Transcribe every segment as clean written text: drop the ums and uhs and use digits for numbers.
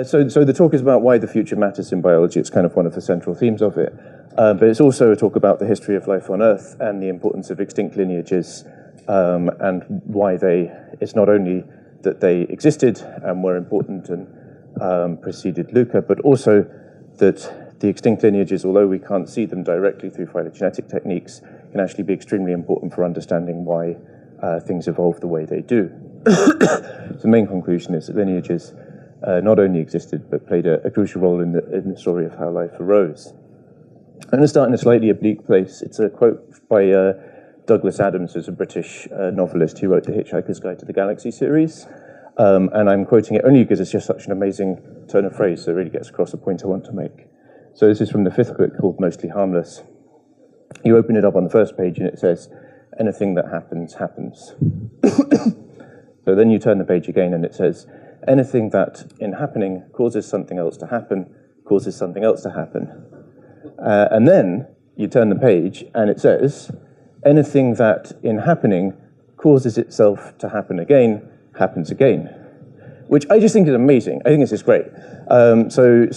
So the talk is about why the future matters in biology. It's kind of one of the central themes of it. But it's also a talk about the history of life on Earth and the importance of extinct lineages, and why it's not only that they existed and were important and preceded Luca, but also that the extinct lineages, although we can't see them directly through phylogenetic techniques, can actually be extremely important for understanding why things evolve the way they do. So the main conclusion is that lineages not only existed, but played a crucial role in the story of how life arose. I'm going to start in a slightly oblique place. It's a quote by Douglas Adams, who's a British novelist who wrote the Hitchhiker's Guide to the Galaxy series. And I'm quoting it only because it's just such an amazing turn of phrase, so it really gets across the point I want to make. So this is from the 5th book called Mostly Harmless. You open it up on the first page and it says, anything that happens, happens. So then you turn the page again and it says, anything that in happening causes something else to happen, causes something else to happen. And then you turn the page and it says, anything that in happening causes itself to happen again, happens again. Which I just think is amazing. I think this is great. So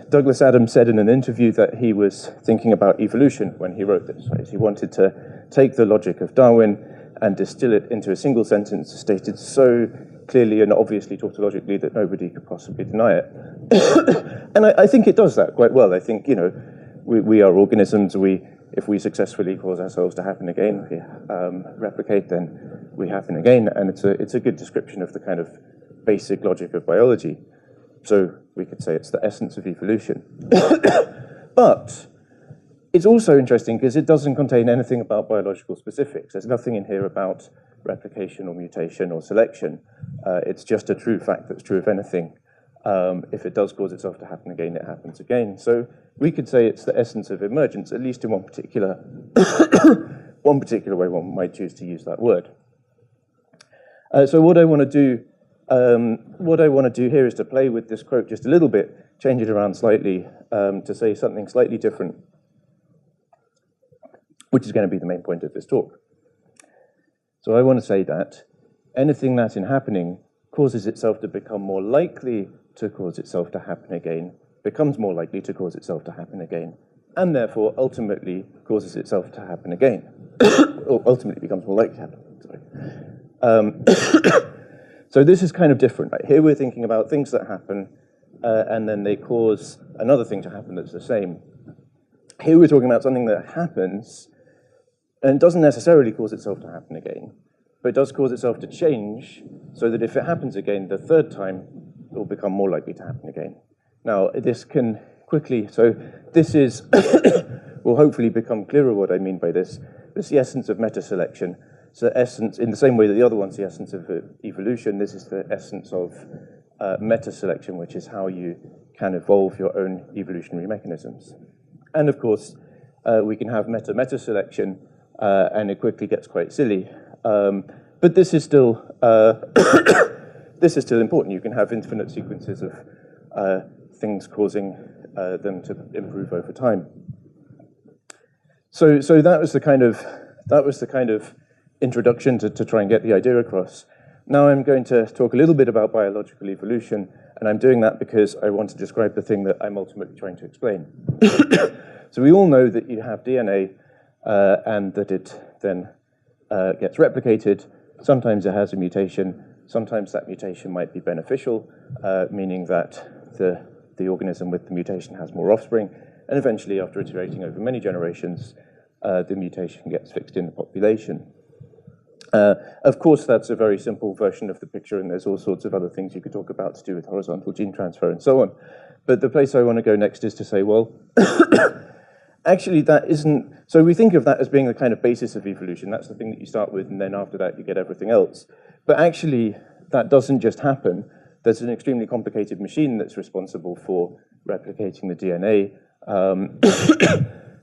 Douglas Adams said in an interview that he was thinking about evolution when he wrote this. Right? He wanted to take the logic of Darwin and distill it into a single sentence stated so clearly and obviously tautologically that nobody could possibly deny it. And I think it does that quite well. I think, we are organisms. If we successfully cause ourselves to happen again, we replicate, then we happen again. And it's a good description of the kind of basic logic of biology. So we could say it's the essence of evolution. But it's also interesting because it doesn't contain anything about biological specifics. There's nothing in here about replication or mutation or selection. It's just a true fact that's true of anything. If it does cause itself to happen again, it happens again. So we could say it's the essence of emergence, at least in one particular way one might choose to use that word. So what I want to do here is to play with this quote just a little bit, change it around slightly to say something slightly different, which is going to be the main point of this talk. So I want to say that anything that in happening causes itself to become more likely to cause itself to happen again, becomes more likely to cause itself to happen again, and therefore ultimately causes itself to happen again, or ultimately becomes more likely to happen. Sorry. So this is kind of different, right? Here we're thinking about things that happen, and then they cause another thing to happen that's the same. Here we're talking about something that happens, and doesn't necessarily cause itself to happen again, but it does cause itself to change, so that if it happens again the third time, it will become more likely to happen again. Now, this can quickly, so this is, will hopefully become clearer what I mean by this. This is the essence of meta-selection. So essence, in the same way that the other one's the essence of evolution, this is the essence of meta-selection, which is how you can evolve your own evolutionary mechanisms. And of course, we can have meta-selection, and it quickly gets quite silly. But this is still this is still important. You can have infinite sequences of things causing them to improve over time. So that was the kind of introduction to try and get the idea across. Now I'm going to talk a little bit about biological evolution, and I'm doing that because I want to describe the thing that I'm ultimately trying to explain. So we all know that you have DNA, and that it then gets replicated. Sometimes it has a mutation. Sometimes that mutation might be beneficial, meaning that the organism with the mutation has more offspring, and eventually, after iterating over many generations, the mutation gets fixed in the population. Of course, that's a very simple version of the picture, and there's all sorts of other things you could talk about to do with horizontal gene transfer and so on. But the place I want to go next is to say, well, actually that isn't, so we think of that as being the kind of basis of evolution. That's the thing that you start with, and then after that you get everything else. But actually, that doesn't just happen. There's an extremely complicated machine that's responsible for replicating the DNA.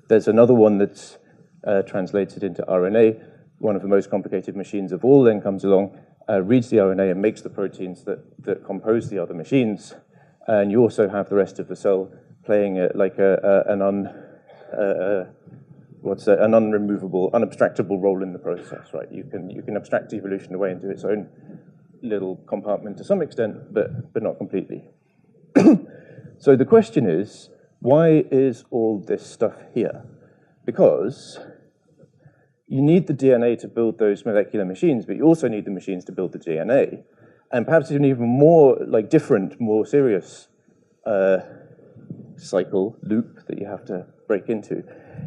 There's another one that's translated into RNA. One of the most complicated machines of all then comes along, reads the RNA and makes the proteins that compose the other machines. And you also have the rest of the cell playing like an unremovable, unabstractable role in the process, right? You can abstract evolution away into its own little compartment to some extent, but not completely. So the question is, why is all this stuff here? Because you need the DNA to build those molecular machines, but you also need the machines to build the DNA. And perhaps an even more different, more serious cycle, loop that you have to break into,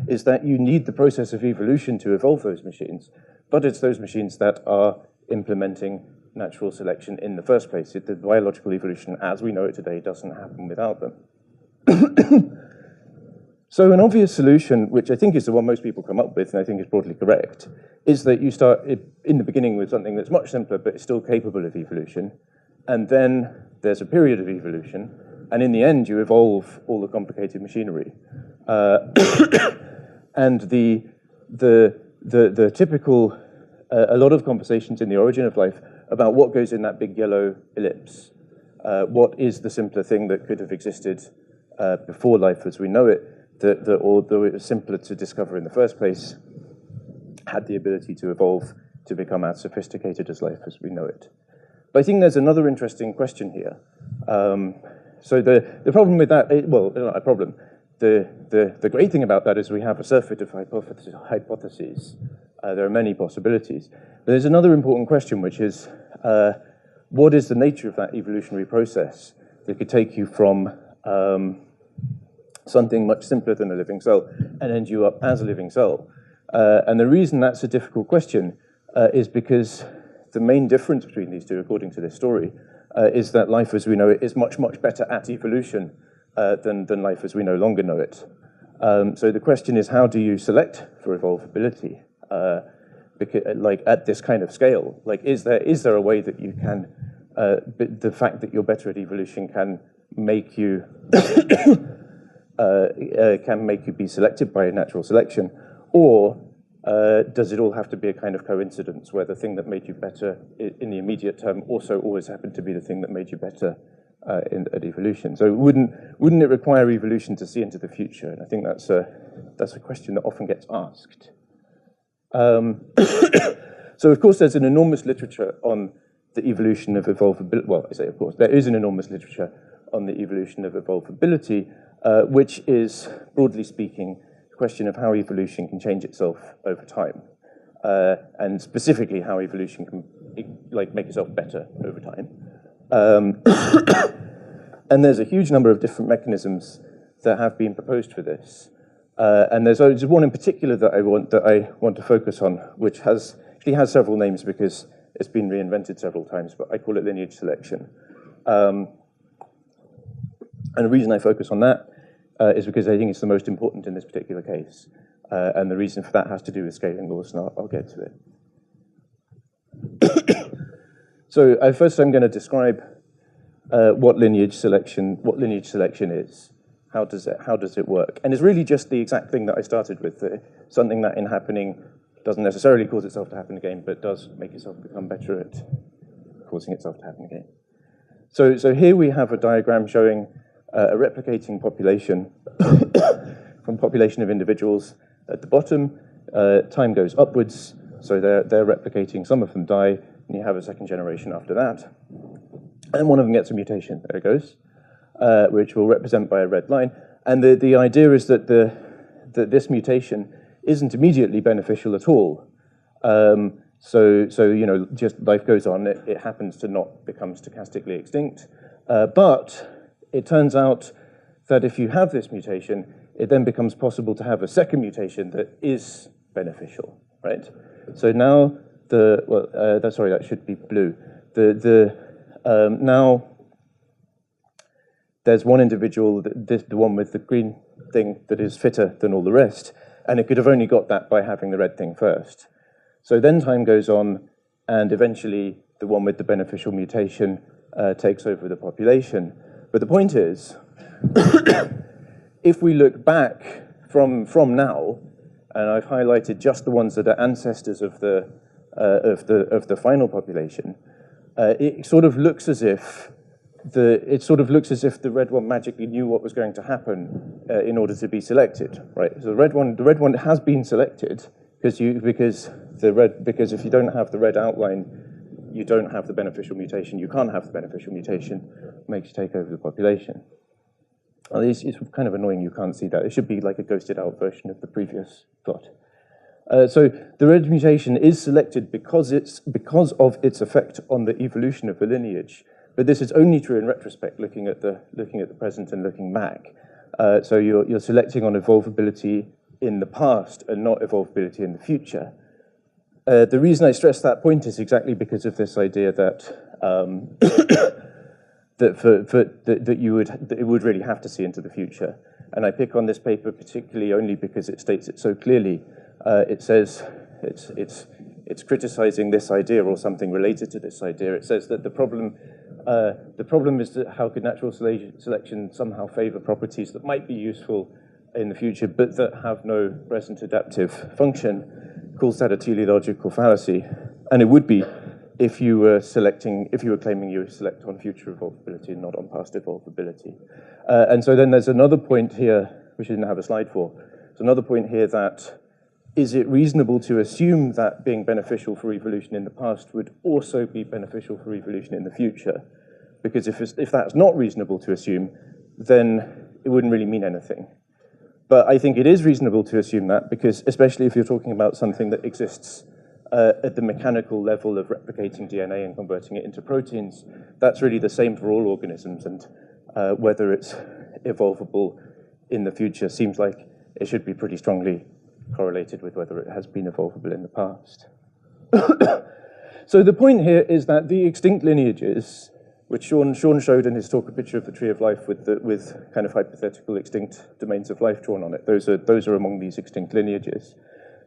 is that you need the process of evolution to evolve those machines, but it's those machines that are implementing natural selection in the first place. The biological evolution as we know it today doesn't happen without them. So an obvious solution, which I think is the one most people come up with, and I think is broadly correct, is that you start in the beginning with something that's much simpler, but is still capable of evolution, and then there's a period of evolution, and in the end you evolve all the complicated machinery. And the typical, a lot of conversations in the origin of life about what goes in that big yellow ellipse. What is the simpler thing that could have existed before life as we know it, that although it was simpler to discover in the first place, had the ability to evolve to become as sophisticated as life as we know it. But I think there's another interesting question here. So the problem with that, well, not a problem. The great thing about that is we have a surfeit of hypotheses. There are many possibilities. But there's another important question, which is, what is the nature of that evolutionary process that could take you from something much simpler than a living cell and end you up as a living cell? And the reason that's a difficult question is because the main difference between these two, according to this story, is that life as we know it is much, much better at evolution than life as we no longer know it. So the question is, how do you select for evolvability? Because, at this kind of scale, is there a way that you can, the fact that you're better at evolution can make you be selected by natural selection, or does it all have to be a kind of coincidence where the thing that made you better in the immediate term also always happened to be the thing that made you better at evolution? So wouldn't it require evolution to see into the future? And I think that's a question that often gets asked. So of course there's an enormous literature on the evolution of evolvability. Well, I say of course, there is an enormous literature on the evolution of evolvability, which is, broadly speaking, a question of how evolution can change itself over time, and specifically how evolution can make itself better over time. And there's a huge number of different mechanisms that have been proposed for this. And there's one in particular that I want to focus on, which actually has several names because it's been reinvented several times, but I call it lineage selection. And the reason I focus on that is because I think it's the most important in this particular case. And the reason for that has to do with scaling laws, and I'll get to it. So first I'm going to describe what lineage selection is. How does it work? And it's really just the exact thing that I started with, something that in happening doesn't necessarily cause itself to happen again, but does make itself become better at causing itself to happen again. So here we have a diagram showing a replicating population from population of individuals at the bottom. Time goes upwards, so they're replicating. Some of them die, and you have a second generation after that. And one of them gets a mutation. There it goes. Which we'll represent by a red line. And the idea is that that this mutation isn't immediately beneficial at all. So just life goes on. It happens to not become stochastically extinct. But it turns out that if you have this mutation, it then becomes possible to have a second mutation that is beneficial, right? So now that should be blue. Now there's one individual, the one with the green thing, that is fitter than all the rest, and it could have only got that by having the red thing first. So then time goes on, and eventually the one with the beneficial mutation takes over the population. But the point is, if we look back from now, and I've highlighted just the ones that are ancestors of the final population, it sort of looks as if the red one magically knew what was going to happen in order to be selected, right? So the red one has been selected because if you don't have the red outline, you don't have the beneficial mutation, you can't have the beneficial mutation, makes you take over the population. Well, it's kind of annoying you can't see that. It should be like a ghosted out version of the previous plot. So the red mutation is selected because of its effect on the evolution of the lineage. But this is only true in retrospect, looking at the present and looking back. So you're selecting on evolvability in the past and not evolvability in the future. The reason I stress that point is exactly because of this idea that it would really have to see into the future. And I pick on this paper particularly only because it states it so clearly. It says it's criticizing this idea or something related to this idea. It says that the problem is that how could natural selection somehow favor properties that might be useful in the future, but that have no present adaptive function, calls that a teleological fallacy. And it would be if you were claiming you would select on future evolvability and not on past evolvability. And so then there's another point here, which I didn't have a slide for. There's another point here that, is it reasonable to assume that being beneficial for evolution in the past would also be beneficial for evolution in the future? Because if that's not reasonable to assume, then it wouldn't really mean anything. But I think it is reasonable to assume that, because especially if you're talking about something that exists at the mechanical level of replicating DNA and converting it into proteins, that's really the same for all organisms, and whether it's evolvable in the future seems like it should be pretty strongly correlated with whether it has been evolvable in the past. So the point here is that the extinct lineages, which Sean showed in his talk a picture of the tree of life with kind of hypothetical extinct domains of life drawn on it, those are among these extinct lineages,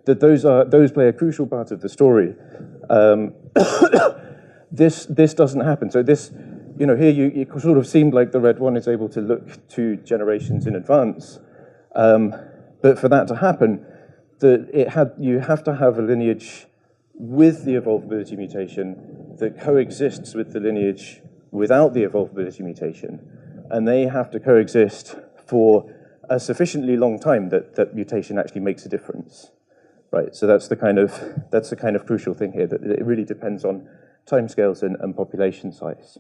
that those play a crucial part of the story. This doesn't happen. So this, here it sort of seemed like the red one is able to look 2 generations in advance, but for that to happen, you have to have a lineage with the evolvability mutation that coexists with the lineage without the evolvability mutation, and they have to coexist for a sufficiently long time that mutation actually makes a difference, right? So that's the kind of crucial thing here, that it really depends on timescales and population size.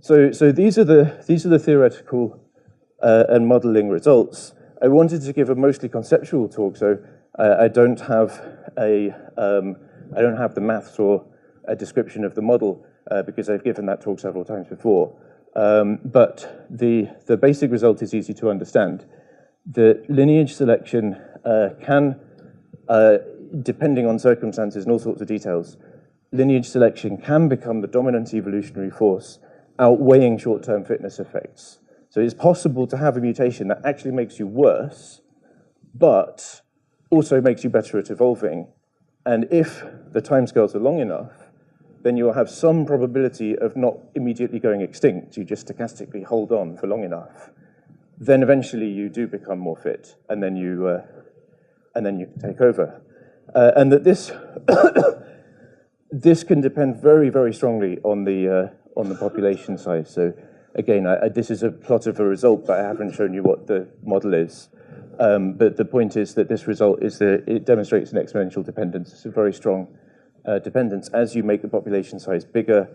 So these are the theoretical and modeling results. I wanted to give a mostly conceptual talk, so I don't have the maths or a description of the model because I've given that talk several times before. But the basic result is easy to understand. The lineage selection can, depending on circumstances and all sorts of details, lineage selection can become the dominant evolutionary force, outweighing short-term fitness effects. So it's possible to have a mutation that actually makes you worse, but also makes you better at evolving. And if the timescales are long enough, then you'll have some probability of not immediately going extinct. You just stochastically hold on for long enough. Then eventually you do become more fit, and then you can take over. And that this this can depend very, very strongly on the population size. So again, this is a plot of a result, but I haven't shown you what the model is. But the point is that this result is that it demonstrates an exponential dependence. It's a very strong dependence. As you make the population size bigger,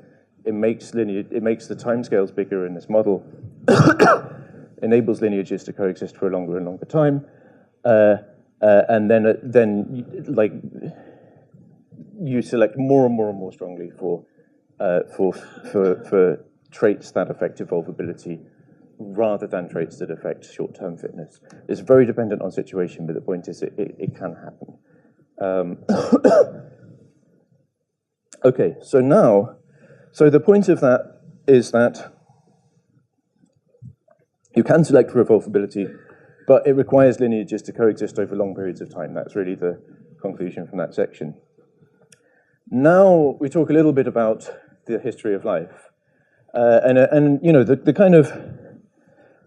it makes the timescales bigger in this model, enables lineages to coexist for a longer and longer time, and then like you select more and more and more strongly for traits that affect evolvability rather than traits that affect short-term fitness. It's very dependent on situation, but the point is it can happen. Okay, so the point of that is that you can select for evolvability, but it requires lineages to coexist over long periods of time. That's really the conclusion from that section. Now we talk a little bit about the history of life. And you know, the kind of,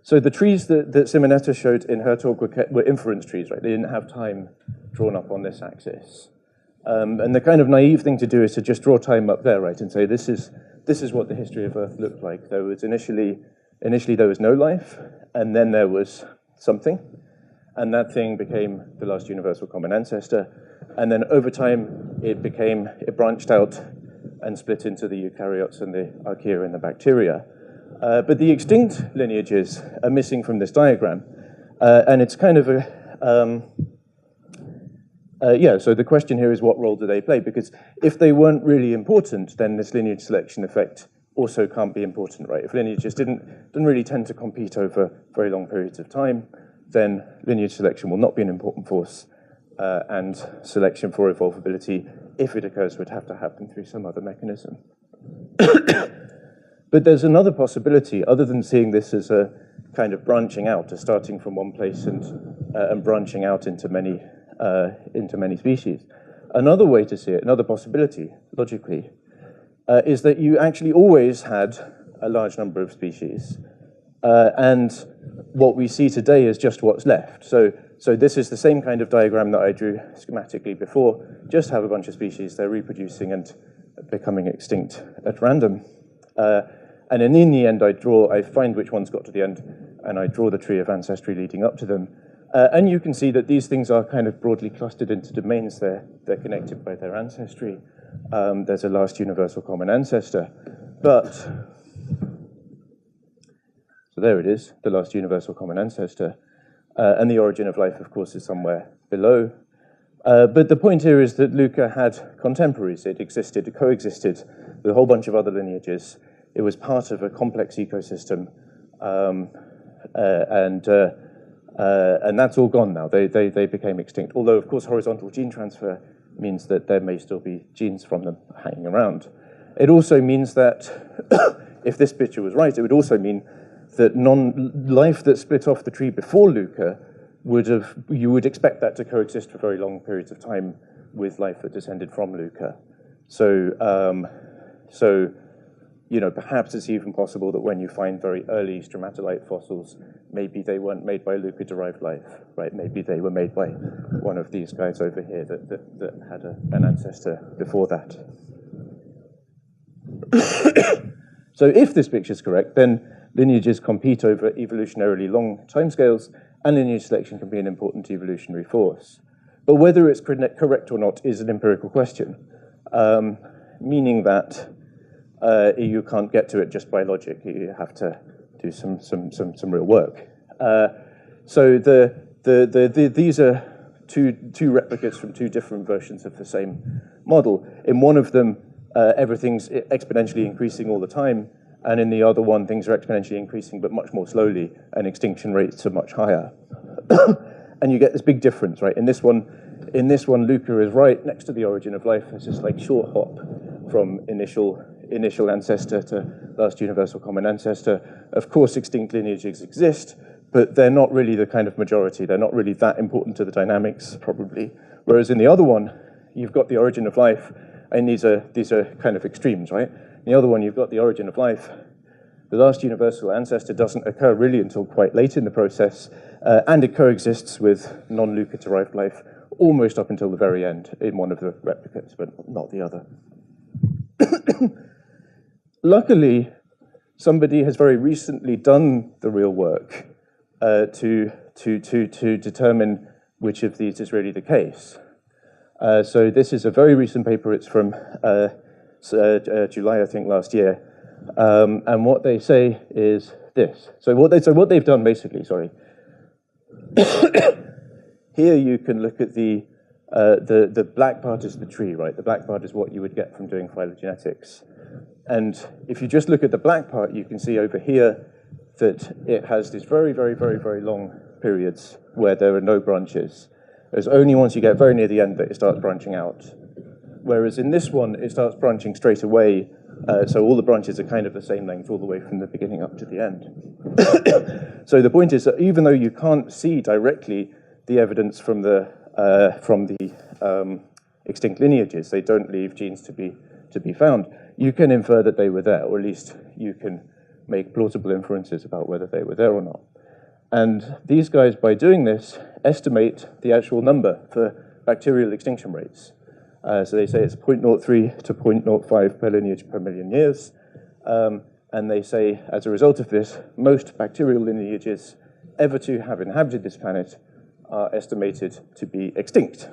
so the trees that Simonetta showed in her talk were inference trees, right? They didn't have time drawn up on this axis. And the kind of naive thing to do is to just draw time up there, right? And say, this is what the history of Earth looked like. There was initially there was no life, and then there was something, and that thing became the last universal common ancestor. And then over time, it branched out and split into the eukaryotes and the archaea and the bacteria. But the extinct lineages are missing from this diagram. And it's kind of a, so the question here is, what role do they play? Because if they weren't really important, then this lineage selection effect also can't be important, right? If lineages didn't really tend to compete over very long periods of time, then lineage selection will not be an important force, and selection for evolvability, if it occurs, would have to happen through some other mechanism. But there's another possibility, other than seeing this as a kind of branching out, as starting from one place and branching out into many species. Another way to see it, another possibility, logically, is that you actually always had a large number of species, and what we see today is just what's left. So this is the same kind of diagram that I drew schematically before, just have a bunch of species, they're reproducing and becoming extinct at random. And then in the end, I find which ones got to the end, and I draw the tree of ancestry leading up to them. And you can see that these things are kind of broadly clustered into domains. They're connected by their ancestry. There's a last universal common ancestor. But, so there it is, the last universal common ancestor. And the origin of life, of course, is somewhere below. But the point here is that Luca had contemporaries. It existed, it coexisted with a whole bunch of other lineages. It was part of a complex ecosystem, and that's all gone now. They became extinct. Although, of course, horizontal gene transfer means that there may still be genes from them hanging around. It also means that, if this picture was right, it would also mean that life that split off the tree before Luca you would expect that to coexist for very long periods of time with life that descended from Luca. So perhaps it's even possible that when you find very early stromatolite fossils, maybe they weren't made by Luca-derived life, right? Maybe they were made by one of these guys over here that had an ancestor before that. So if this picture is correct, then lineages compete over evolutionarily long timescales, and lineage selection can be an important evolutionary force. But whether it's correct or not is an empirical question, meaning that you can't get to it just by logic. You have to do some real work. So these are two replicates from two different versions of the same model. In one of them, everything's exponentially increasing all the time, and in the other one, things are exponentially increasing but much more slowly, and extinction rates are much higher. And you get this big difference, right? In this one, Luca is right next to the origin of life. It's just like short hop from initial ancestor to last universal common ancestor. Of course, extinct lineages exist, but they're not really the kind of majority. They're not really that important to the dynamics, probably. Whereas in the other one, you've got the origin of life, and these are kind of extremes, right? In the other one, you've got the origin of life. The last universal ancestor doesn't occur really until quite late in the process, and it coexists with non-Luca-derived life almost up until the very end in one of the replicates, but not the other. Luckily, somebody has very recently done the real work to determine which of these is really the case. So this is a very recent paper. It's from July, I think, last year. And what they say is this. So what they've done basically, here you can look at the black part is the tree, right? The black part is what you would get from doing phylogenetics. And if you just look at the black part, you can see over here that it has these very, very, very, very long periods where there are no branches. It's only once you get very near the end that it starts branching out. Whereas in this one, it starts branching straight away, so all the branches are kind of the same length all the way from the beginning up to the end. So the point is that even though you can't see directly the evidence from the extinct lineages, they don't leave genes to be found, you can infer that they were there, or at least you can make plausible inferences about whether they were there or not. And these guys, by doing this, estimate the actual number for bacterial extinction rates. So they say it's 0.03 to 0.05 per lineage per million years. And they say, as a result of this, most bacterial lineages ever to have inhabited this planet are estimated to be extinct.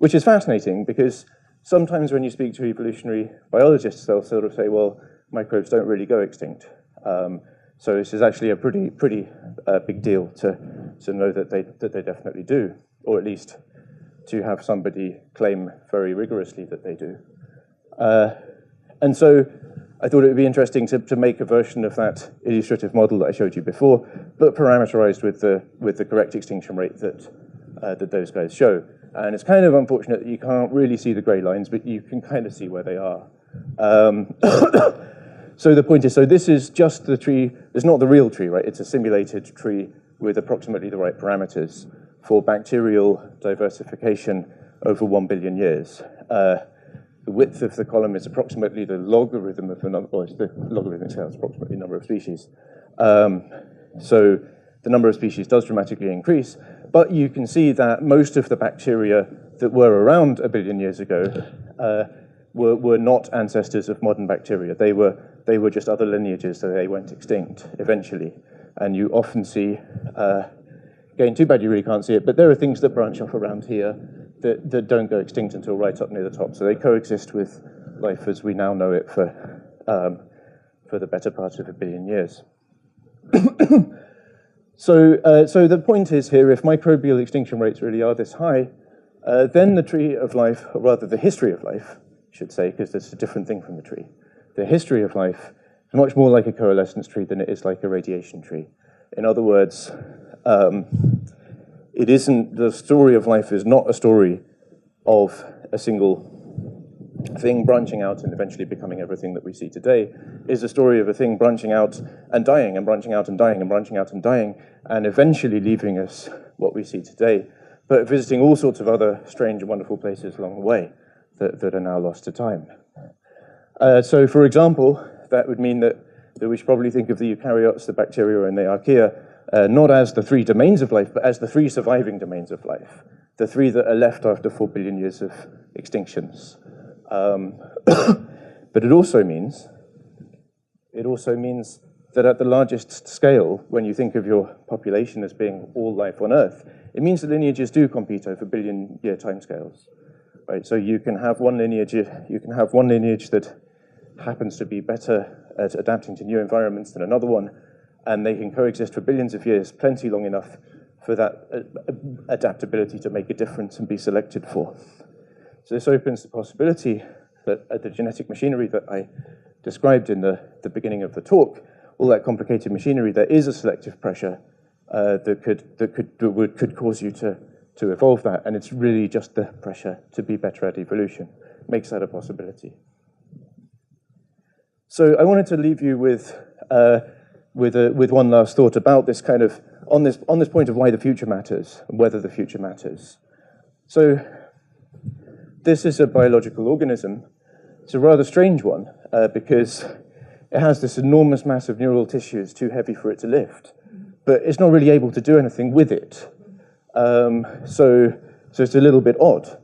which is fascinating because sometimes when you speak to evolutionary biologists, they'll sort of say, well, microbes don't really go extinct. So this is actually a pretty big deal to know that they definitely do, or at least to have somebody claim very rigorously that they do. And so I thought it would be interesting to make a version of that illustrative model that I showed you before, but parameterized with the correct extinction rate that those guys show. And it's kind of unfortunate that you can't really see the gray lines, but you can kind of see where they are. So the point is, so this is just the tree. It's not the real tree, right? It's a simulated tree with approximately the right parameters for bacterial diversification over 1 billion years. The width of the column is approximately the logarithm of the number, or the logarithmic scale is approximately the number of species. So the number of species does dramatically increase, but you can see that most of the bacteria that were around 1 billion years ago were not ancestors of modern bacteria. They were just other lineages, so they went extinct eventually. And you often see, again, too bad you really can't see it, but there are things that branch off around here that don't go extinct until right up near the top. So they coexist with life as we now know it for the better part of 1 billion years. So the point is here, if microbial extinction rates really are this high, then the tree of life, or rather the history of life, I should say, because it's a different thing from the tree. The history of life is much more like a coalescence tree than it is like a radiation tree. In other words, it isn't, the story of life is not a story of a single thing branching out and eventually becoming everything that we see today. Is a story of a thing branching out and dying and branching out and dying and branching out and dying and eventually leaving us what we see today, but visiting all sorts of other strange and wonderful places along the way that are now lost to time. So for example, that would mean that we should probably think of the eukaryotes, the bacteria, and the archaea, not as the 3 domains of life, but as the 3 surviving domains of life, the 3 that are left after 4 billion years of extinctions. But it also means that at the largest scale, when you think of your population as being all life on Earth, it means that lineages do compete over billion-year timescales. Right? So you can have one lineage that happens to be better at adapting to new environments than another one, and they can coexist for billions of years, plenty long enough for that adaptability to make a difference and be selected for. So this opens the possibility that the genetic machinery that I described in the beginning of the talk, all that complicated machinery, there is a selective pressure that could cause you to evolve that, and it's really just the pressure to be better at evolution makes that a possibility. So I wanted to leave you with one last thought about this kind of on this point of why the future matters and whether the future matters. So this is a biological organism. It's a rather strange one because it has this enormous mass of neural tissue. It's too heavy for it to lift, but it's not really able to do anything with it. So it's a little bit odd.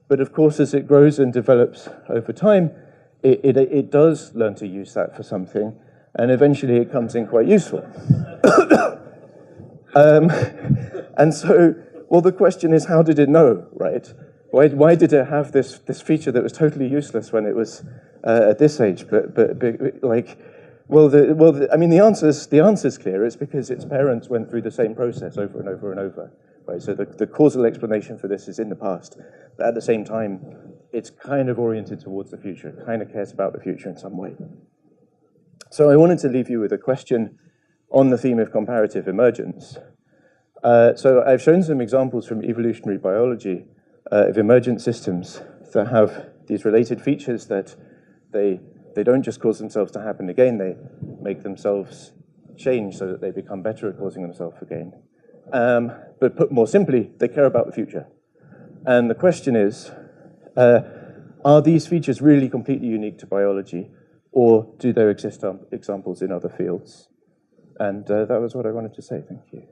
But of course, as it grows and develops over time, it does learn to use that for something, and eventually it comes in quite useful. And so, well, the question is, how did it know, right? Why did it have this feature that was totally useless when it was at this age? But like, I mean, the answer's clear. It's because its parents went through the same process over and over and over. Right, so the causal explanation for this is in the past, but at the same time, it's kind of oriented towards the future. It kind of cares about the future in some way. So I wanted to leave you with a question on the theme of comparative emergence. So I've shown some examples from evolutionary biology of emergent systems that have these related features that they don't just cause themselves to happen again, they make themselves change so that they become better at causing themselves again. But put more simply, they care about the future. And the question is, are these features really completely unique to biology, or do there exist examples in other fields? And that was what I wanted to say. Thank you.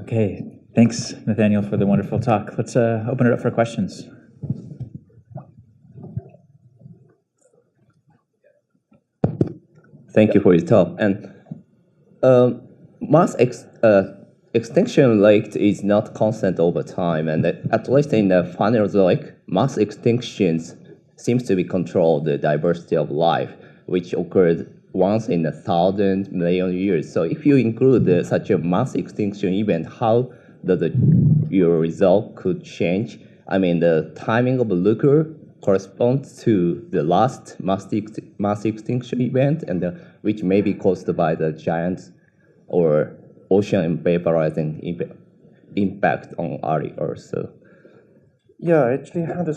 Okay, thanks, Nathaniel, for the wonderful talk. Let's open it up for questions. Thank you for your talk. And mass extinction rate is not constant over time, and at least in the Phanerozoic, mass extinctions seems to be controlled the diversity of life, which occurred once in 1,000 million years. So if you include such a mass extinction event, how does your result could change? I mean, the timing of Looker corresponds to the last mass extinction event, and which may be caused by the giant or ocean vaporizing impact on early Earth. So. Yeah, I actually had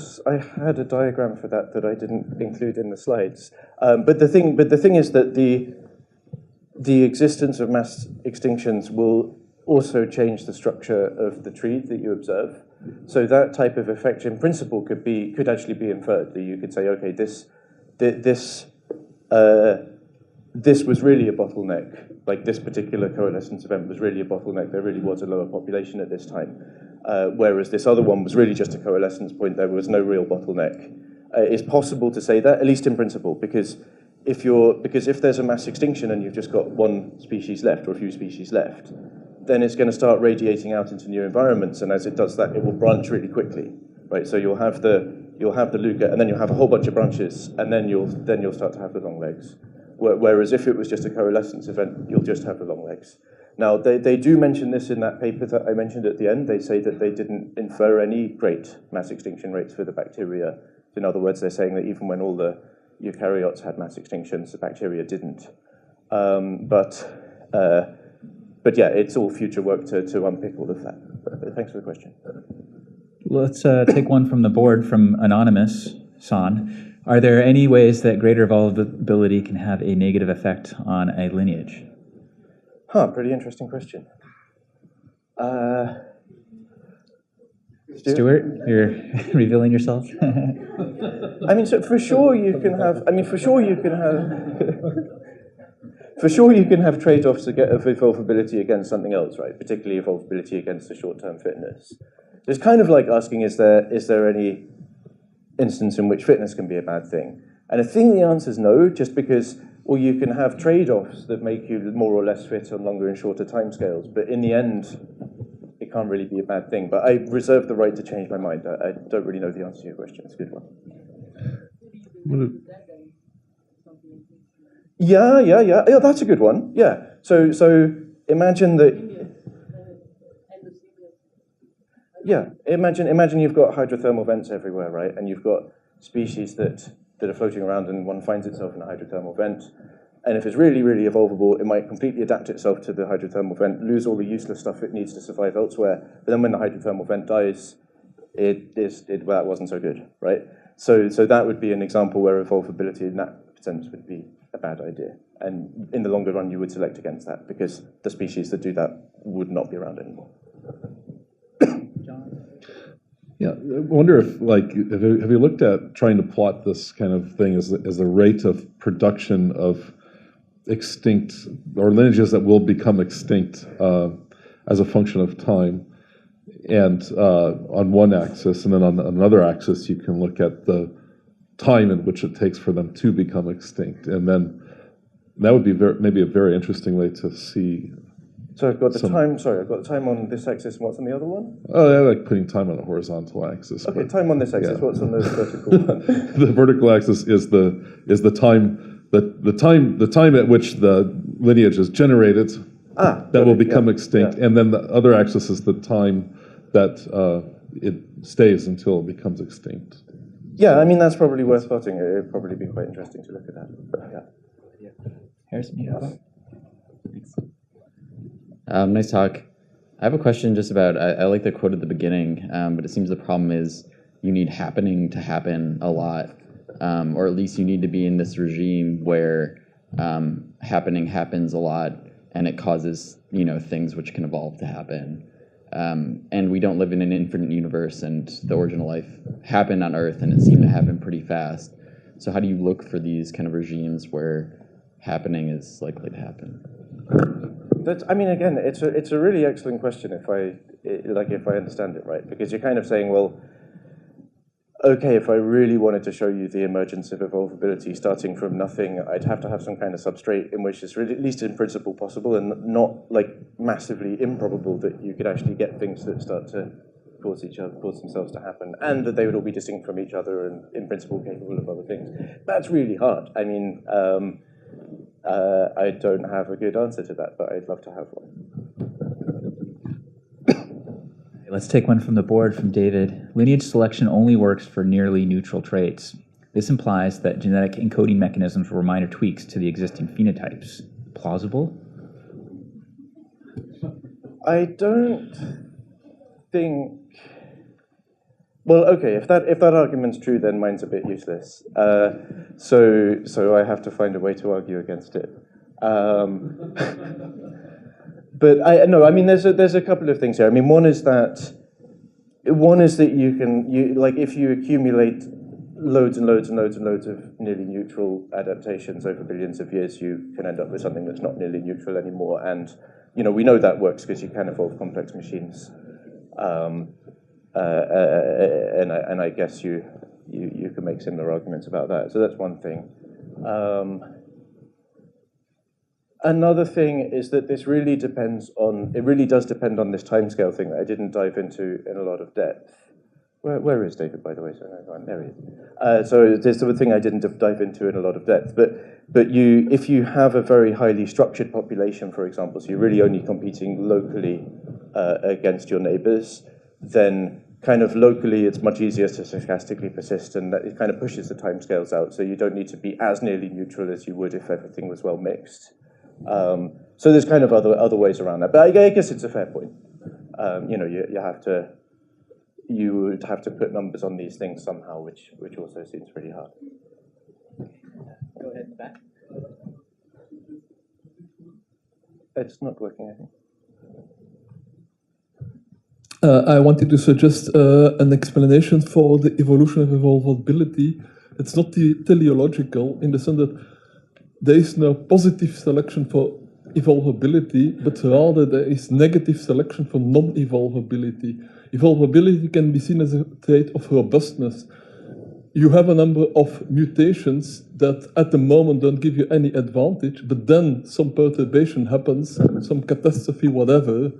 a diagram for that I didn't include in the slides. But the thing is that the existence of mass extinctions will also change the structure of the tree that you observe. So that type of effect, in principle, could actually be inferred. That you could say, okay, this was really a bottleneck. Like this particular coalescence event was really a bottleneck. There really was a lower population at this time. Whereas this other one was really just a coalescence point. There was no real bottleneck. It's possible to say that, at least in principle, because if there's a mass extinction and you've just got one species left or a few species left, then it's going to start radiating out into new environments, and as it does that, it will branch really quickly, right? So you'll have the Luca, and then you'll have a whole bunch of branches, and then you'll start to have the long legs. Whereas if it was just a coalescence event, you'll just have the long legs. Now, they do mention this in that paper that I mentioned at the end. They say that they didn't infer any great mass extinction rates for the bacteria. In other words, they're saying that even when all the eukaryotes had mass extinctions, the bacteria didn't. But yeah, it's all future work to unpick all of that. But thanks for the question. Let's take one from the board from Anonymous, San. Are there any ways that greater evolvability can have a negative effect on a lineage? Pretty interesting question. Stuart, you're revealing yourself? I mean, so for sure you can have trade-offs of evolvability against something else, right? Particularly evolvability against the short-term fitness. It's kind of like asking, is there any instance in which fitness can be a bad thing? And I think the answer is no, just because, well, you can have trade-offs that make you more or less fit on longer and shorter timescales, but in the end, it can't really be a bad thing. But I reserve the right to change my mind. I don't really know the answer to your question. It's a good one. Yeah, that's a good one. Yeah. So imagine that. Yeah, imagine you've got hydrothermal vents everywhere, right? And you've got species that are floating around, and one finds itself in a hydrothermal vent. And if it's really, really evolvable, it might completely adapt itself to the hydrothermal vent, lose all the useless stuff it needs to survive elsewhere. But then when the hydrothermal vent dies, that wasn't so good, right? So that would be an example where evolvability in that sense would be a bad idea. And in the longer run, you would select against that because the species that do that would not be around anymore. Yeah, I wonder if, have you looked at trying to plot this kind of thing as the rate of production of extinct, or lineages that will become extinct as a function of time, and on one axis, and then on another axis, you can look at the time in which it takes for them to become extinct, and then that would be maybe a very interesting way to see. So I've got the time. Sorry, I've got the time on this axis. And what's on the other one? Oh, I like putting time on the horontal axis. Okay, time on this axis. Yeah. What's on the vertical? The vertical axis is the time the time at which the lineage is generated that will become extinct, and then the other axis is the time that it stays until it becomes extinct. Yeah, I mean that's probably worth plotting. It would probably be quite interesting to look at that. But, yeah. Harrison, you have it? Thanks. Nice talk. I have a question just about, I like the quote at the beginning, but it seems the problem is you need happening to happen a lot, or at least you need to be in this regime where happening happens a lot and it causes, things which can evolve to happen. And we don't live in an infinite universe, and the original life happened on Earth and it seemed to happen pretty fast. So how do you look for these kind of regimes where happening is likely to happen? Again, it's a really excellent question if I understand it right, because you're kind of saying, well, okay, if I really wanted to show you the emergence of evolvability starting from nothing, I'd have to have some kind of substrate in which it's really, at least in principle possible and not like massively improbable that you could actually get things that start to cause themselves to happen, and that they would all be distinct from each other and in principle capable of other things. That's really hard. I mean, I don't have a good answer to that, but I'd love to have one. Let's take one from the board from David. Lineage selection only works for nearly neutral traits. This implies that genetic encoding mechanisms were minor tweaks to the existing phenotypes. Plausible? I don't think. Well, okay. If that argument's true, then mine's a bit useless. So I have to find a way to argue against it. But I mean, there's a couple of things here. I mean, one is that you like if you accumulate loads and loads and loads and loads of nearly neutral adaptations over billions of years, you can end up with something that's not nearly neutral anymore. And we know that works because you can evolve complex machines. And I guess you can make similar arguments about that. So that's one thing. Another thing is that this really does depend on this timescale thing that I didn't dive into in a lot of depth. Where is David, by the way? There he is. So there's the thing I didn't dive into in a lot of depth. But if you have a very highly structured population, for example, so you're really only competing locally against your neighbors, then kind of locally it's much easier to stochastically persist, and that it kind of pushes the timescales out. So you don't need to be as nearly neutral as you would if everything was well mixed. So there's kind of other ways around that, but I guess it's a fair point. You would have to put numbers on these things somehow, which also seems pretty hard. Go ahead, back. It's not working, I think. I wanted to suggest an explanation for the evolution of evolvability. It's not teleological in the sense that there is no positive selection for evolvability, but rather there is negative selection for non-evolvability. Evolvability can be seen as a trait of robustness. You have a number of mutations that at the moment don't give you any advantage, but then some perturbation happens, some catastrophe, whatever.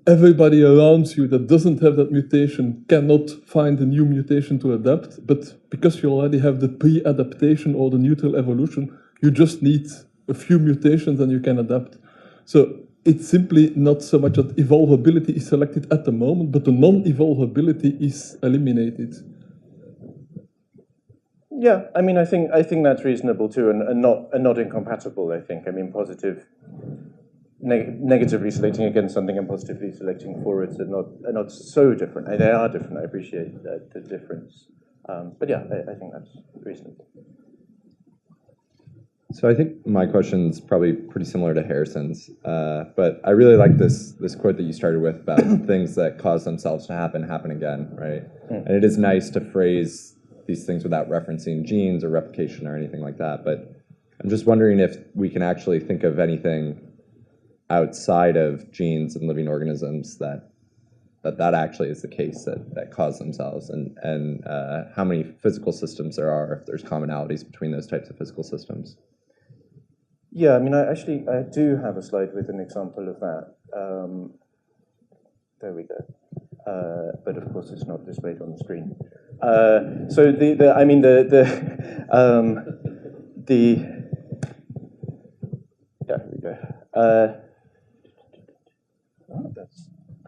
Everybody around you that doesn't have that mutation cannot find a new mutation to adapt, but because you already have the pre-adaptation or the neutral evolution, you just need a few mutations and you can adapt. So it's simply not so much that evolvability is selected at the moment, but the non-evolvability is eliminated. Yeah, I mean, I think that's reasonable too, and not incompatible. I think. I mean, negatively selecting against something and positively selecting for it are not so different. They are different. I appreciate the difference, but yeah, I think that's reasonable. So I think my question is probably pretty similar to Harrison's, but I really like this quote that you started with about things that cause themselves to happen again, right? And it is nice to phrase these things without referencing genes or replication or anything like that, but I'm just wondering if we can actually think of anything outside of genes and living organisms that actually is the case that cause themselves, and how many physical systems there are, if there's commonalities between those types of physical systems. Yeah, I mean, I do have a slide with an example of that. There we go. But of course, it's not displayed on the screen. So yeah, here we go.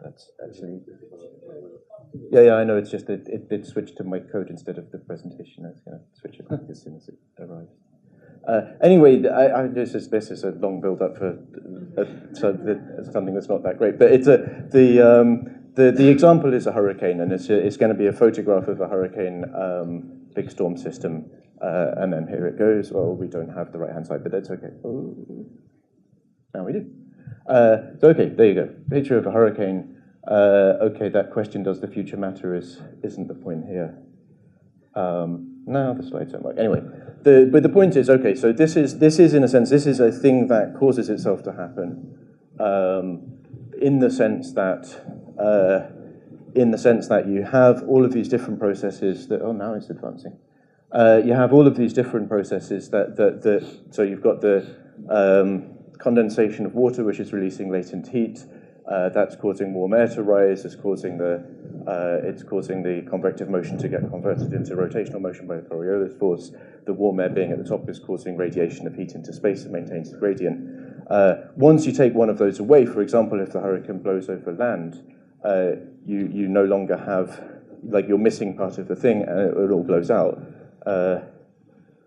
That's actually. Yeah, I know. It's just that it switched to my code instead of the presentation. I was going to switch it back as soon as it arrives. Anyway, this is a long build-up for something that's not that great. But it's the example is a hurricane, and it's going to be a photograph of a hurricane big storm system, and then here it goes. Well, we don't have the right-hand side, but that's okay. Oh, now we do. So okay, there you go. Picture of a hurricane. Okay, that question, does the future matter, isn't the point here. Now the slides don't work. Anyway, but the point is, okay, so this is in a sense, this is a thing that causes itself to happen, in the sense that in the sense that you have all of these different processes that, oh, now it's advancing. You have all of these different processes so you've got the condensation of water, which is releasing latent heat. That's causing warm air to rise. It's causing the convective motion to get converted into rotational motion by the Coriolis force. The warm air being at the top is causing radiation of heat into space and maintains the gradient. Once you take one of those away, for example, if the hurricane blows over land, you no longer have, like, you're missing part of the thing, and it all blows out.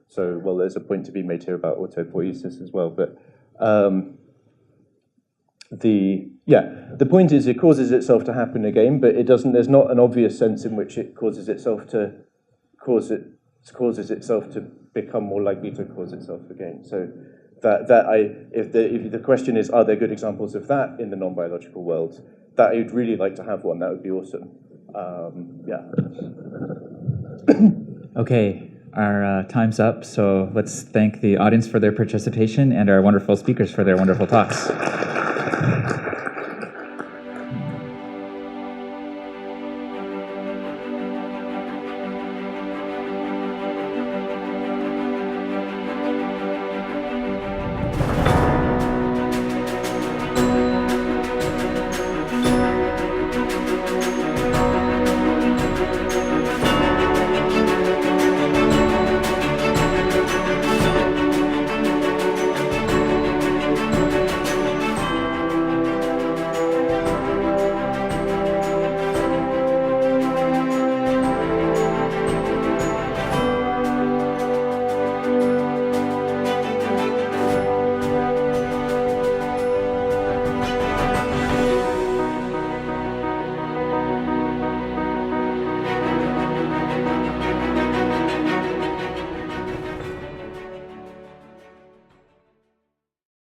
So, well, there's a point to be made here about autopoiesis as well, but the point is it causes itself to happen again, but it doesn't. There's not an obvious sense in which it causes itself to become more likely to cause itself again. So if the question is, are there good examples of that in the non-biological world? That I'd really like to have one. That would be awesome. Okay, our time's up, so let's thank the audience for their participation and our wonderful speakers for their wonderful talks.